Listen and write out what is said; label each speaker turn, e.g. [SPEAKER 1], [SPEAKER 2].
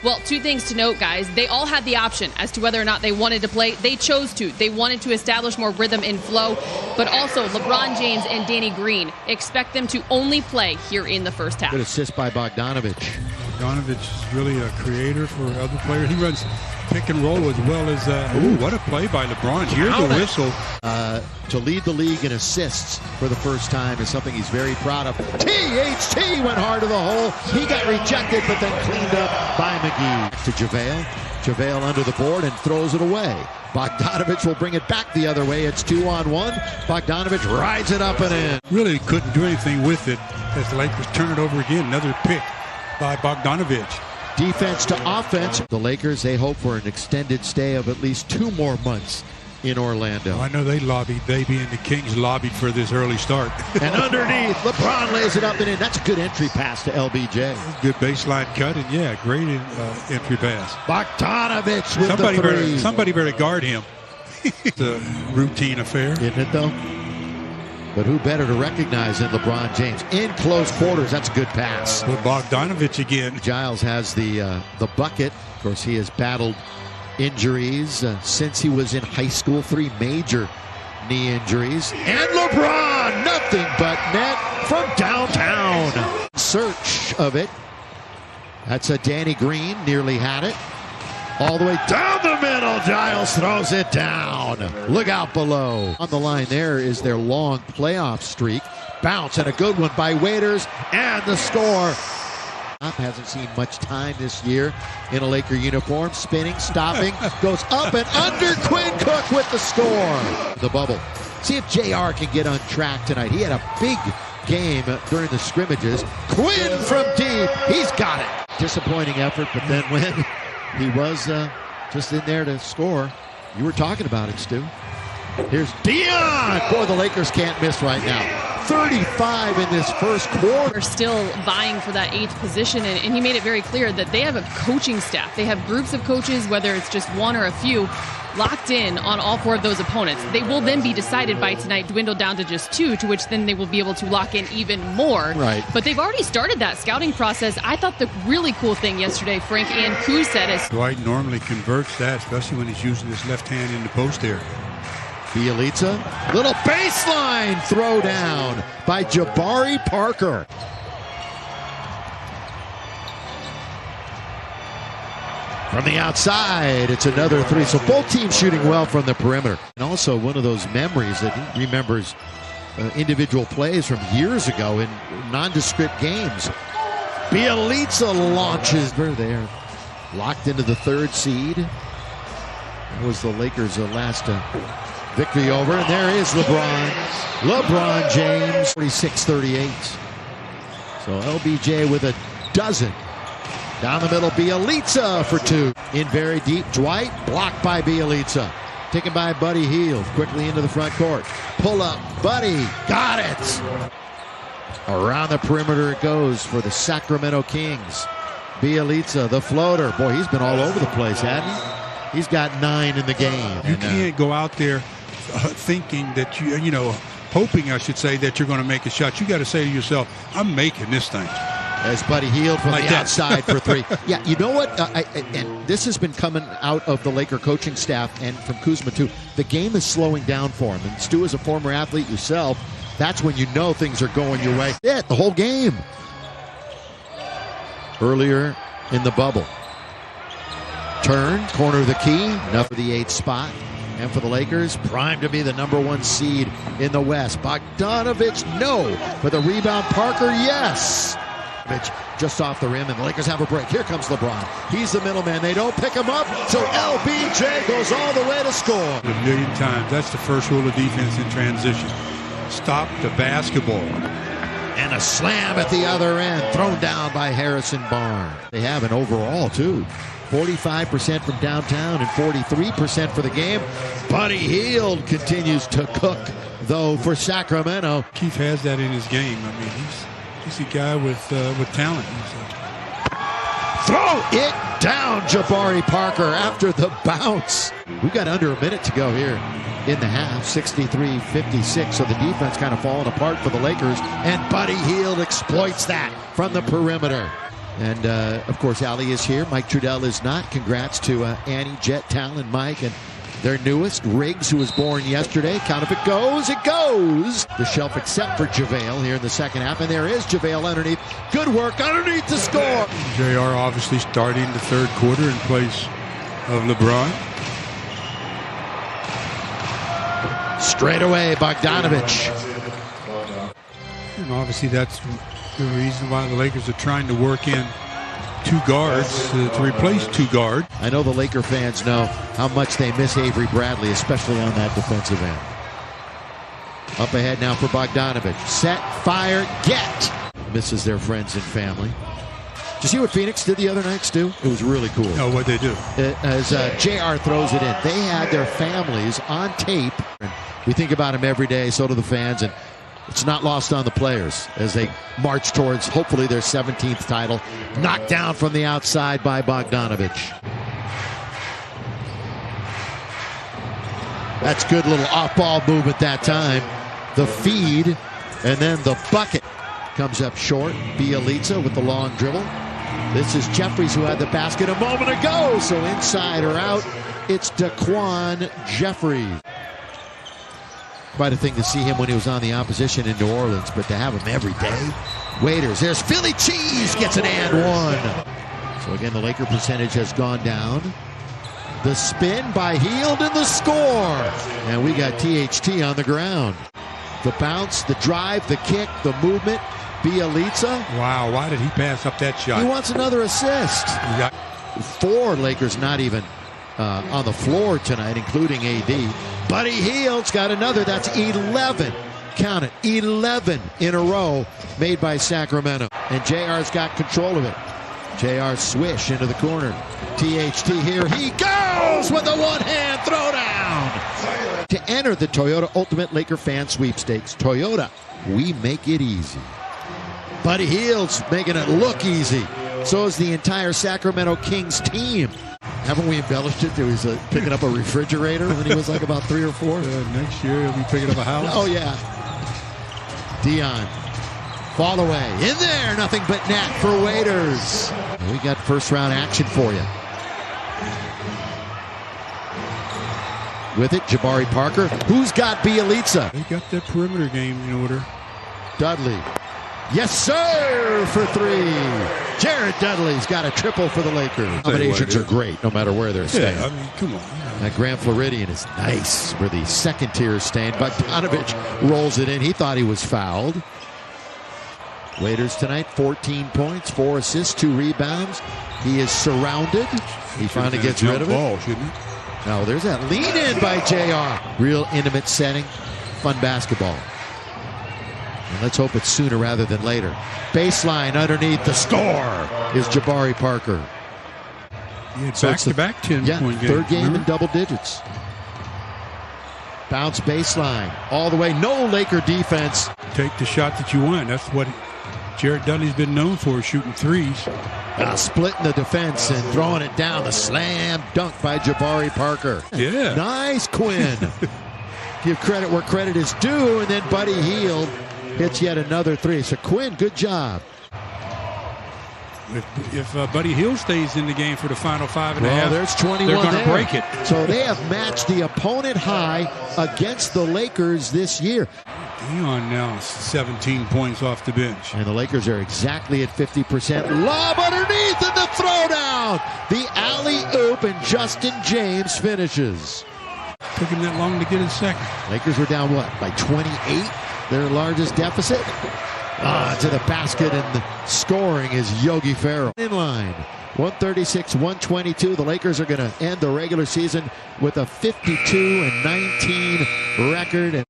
[SPEAKER 1] Well, two things to note, guys. They all had the option as to whether or not they wanted to play. They chose to. They wanted to establish more rhythm and flow. But also, LeBron James and Danny Green expect them to only play here in the first half.
[SPEAKER 2] Good assist by Bogdanovich.
[SPEAKER 3] Bogdanovich is really a creator for other players. He runs pick and roll as well as what a play by LeBron. Here's the whistle.
[SPEAKER 2] To lead the league in assists for the first time is something he's very proud of. THT went hard to the hole. He got rejected, but then cleaned up by McGee. To JaVale. JaVale under the board and throws it away. Bogdanovich will bring it back the other way. It's 2-on-1. Bogdanovich rides it up and in.
[SPEAKER 3] Really couldn't do anything with it as the Lakers turn it over again. Another pick by Bogdanovich.
[SPEAKER 2] Defense to offense. The Lakers, they hope for an extended stay of at least 2 more months in Orlando.
[SPEAKER 3] Well, I know they being the Kings lobbied for this early start.
[SPEAKER 2] And underneath, LeBron lays it up and in. That's a good entry pass to LBJ.
[SPEAKER 3] Good baseline cut, and yeah, great entry pass.
[SPEAKER 2] Bogdanovich with the three.
[SPEAKER 3] Somebody better guard him. It's a routine affair.
[SPEAKER 2] Isn't it, though? But who better to recognize than LeBron James? In close quarters, that's a good pass.
[SPEAKER 3] With Bogdanovich again.
[SPEAKER 2] Giles has the bucket. Of course, he has battled injuries since he was in high school. 3 major knee injuries. And LeBron, nothing but net from downtown. Search of it. That's a Danny Green, nearly had it. All the way down the middle, Giles throws it down. Look out below. On the line there is their long playoff streak. Bounce and a good one by Waiters, and the score. Hasn't seen much time this year in a Laker uniform. Spinning, stopping, goes up and under. Quinn Cook with the score. The bubble. See if JR can get on track tonight. He had a big game during the scrimmages. Quinn from deep. He's got it. Disappointing effort, but then when he was just in there to score, you were talking about it, Stu. Here's Dion. Boy, the Lakers can't miss right now. 35 in this first quarter.
[SPEAKER 1] They're still vying for that 8th position, and he made it very clear that they have a coaching staff. They have groups of coaches, whether it's just one or a few, locked in on all 4 of those opponents. They will then be decided by tonight, dwindle down to just 2, to which then they will be able to lock in even more.
[SPEAKER 2] Right.
[SPEAKER 1] But they've already started that scouting process. I thought the really cool thing yesterday, Frank and Kuz said, is
[SPEAKER 3] Dwight normally converts that, especially when he's using his left hand in the post there.
[SPEAKER 2] Bielitsa, little baseline throw down by Jabari Parker. From the outside, it's another 3. So both teams shooting well from the perimeter. And also one of those memories that he remembers individual plays from years ago in nondescript games. Bielitsa launches. They're there, locked into the 3rd seed. That was the Lakers' last victory over. And there is LeBron James, 46-38. So LBJ with a dozen. Down the middle, Bielitsa for 2. In very deep, Dwight blocked by Bielitsa. Taken by Buddy Hield, quickly into the front court. Pull up, Buddy, got it. Around the perimeter it goes for the Sacramento Kings. Bielitsa, the floater. Boy, he's been all over the place, hasn't he? He's got 9 in the game.
[SPEAKER 3] You can't go out there thinking that hoping, I should say, that you're going to make a shot. You got to say to yourself, I'm making this thing.
[SPEAKER 2] As Buddy Hield from the outside for 3. Yeah, you know what? And this has been coming out of the Laker coaching staff and from Kuzma too. The game is slowing down for him. And Stu, as a former athlete yourself, that's when you know things are going your way. Yeah, the whole game. Earlier in the bubble. Turn, corner of the key, enough for the 8th spot. And for the Lakers, primed to be the #1 seed in the West. Bogdanovich, no. For the rebound, Parker, yes. Just off the rim, and the Lakers have a break. Here comes LeBron. He's the middleman. They don't pick him up, so LBJ goes all the way to score.
[SPEAKER 3] A million times. That's the first rule of defense in transition. Stop the basketball.
[SPEAKER 2] And a slam at the other end, thrown down by Harrison Barnes. They have an overall, too. 45% from downtown and 43% for the game. Buddy Hield continues to cook, though, for Sacramento.
[SPEAKER 3] Keith has that in his game. I mean, he's a guy with talent.
[SPEAKER 2] Throw it down, Jabari Parker, after the bounce. We've got under a minute to go here in the half, 63-56. So the defense kind of falling apart for the Lakers, and Buddy Hield exploits that from the perimeter. And, of course, Allie is here. Mike Trudell is not. Congrats to Annie, Jet, Talon, Mike, and their newest, Riggs, who was born yesterday. Count if it goes. It goes. The shelf except for JaVale here in the second half. And there is JaVale underneath. Good work underneath the score.
[SPEAKER 3] JR obviously starting the third quarter in place of LeBron.
[SPEAKER 2] Straight away, Bogdanovich.
[SPEAKER 3] And obviously that's the reason why the Lakers are trying to work in two guards to replace two guards.
[SPEAKER 2] I know the Laker fans know how much they miss Avery Bradley, especially on that defensive end. Up ahead now for Bogdanovich. Set, fire, get. Misses their friends and family. Did you see what Phoenix did the other night, Stu? It was really cool.
[SPEAKER 3] No, what'd they do?
[SPEAKER 2] As JR throws it in, they had their families on tape. We think about them every day, so do the fans, and it's not lost on the players as they march towards, hopefully, their 17th title. Knocked down from the outside by Bogdanovich. That's good little off-ball movement that time. The feed, and then the bucket comes up short. Bielitsa with the long dribble. This is Jeffries who had the basket a moment ago. So inside or out, it's Daquan Jeffries. Quite a thing to see him when he was on the opposition in New Orleans, but to have him every day. Waiters, there's Philly Cheese, gets an and one. So again, the Laker percentage has gone down. The spin by Hield and the score. And we got THT on the ground. The bounce, the drive, the kick, the movement. Bielitsa.
[SPEAKER 3] Wow, why did he pass up that shot?
[SPEAKER 2] He wants another assist.
[SPEAKER 3] Yeah.
[SPEAKER 2] 4 Lakers not even on the floor tonight, including AD. Buddy Hield's got another. That's 11. Count it. 11 in a row made by Sacramento. And JR's got control of it. JR swish into the corner. THT here. He goes with a one-hand throwdown. To enter the Toyota Ultimate Laker Fan Sweepstakes. Toyota, we make it easy. Buddy Hield's making it look easy. So is the entire Sacramento Kings team. Haven't we embellished it? He was picking up a refrigerator when he was like about 3 or 4.
[SPEAKER 3] Next year he'll be picking up a house.
[SPEAKER 2] Oh, yeah. Dion. Fall away. In there. Nothing but net for Waiters. We got first round action for you. With it, Jabari Parker. Who's got Bielitsa?
[SPEAKER 3] They got that perimeter game in order.
[SPEAKER 2] Dudley. Yes, sir, for 3. Jared Dudley's got a triple for the Lakers. Combinations are great no matter where they're staying.
[SPEAKER 3] Yeah, I mean, come on.
[SPEAKER 2] That Grand Floridian is nice for the second tier stand. Bogdanovich rolls it in. He thought he was fouled. Waiters tonight, 14 points, 4 assists, 2 rebounds. He is surrounded. He finally gets rid of it.
[SPEAKER 3] Ball, shouldn't he?
[SPEAKER 2] No, there's that lean in by JR. Real intimate setting, fun basketball. And let's hope it's sooner rather than later. Baseline underneath the score is Jabari Parker.
[SPEAKER 3] He had back-to-back 10-point game.
[SPEAKER 2] Third game in double digits. Bounce baseline all the way. No Laker defense.
[SPEAKER 3] Take the shot that you want. That's what Jared Dudley's been known for, shooting threes.
[SPEAKER 2] Splitting the defense and throwing it down. The slam dunk by Jabari Parker.
[SPEAKER 3] Yeah.
[SPEAKER 2] Nice, Quinn. Give credit where credit is due. And then Buddy Hield hits yet another 3. So Quinn, good job.
[SPEAKER 3] If Buddy Hield stays in the game for the final 5.5,
[SPEAKER 2] well, there's 21
[SPEAKER 3] they're going to break it.
[SPEAKER 2] So they have matched the opponent high against the Lakers this year.
[SPEAKER 3] Dion now 17 points off the bench.
[SPEAKER 2] And the Lakers are exactly at 50%. Lob underneath and the throwdown. The alley-oop and Justin James finishes.
[SPEAKER 3] Took him that long to get his second.
[SPEAKER 2] Lakers were down, what, by 28? Their largest deficit? To the basket, and the scoring is Yogi Ferrell. In line, 136-122. The Lakers are going to end the regular season with a 52-19 record.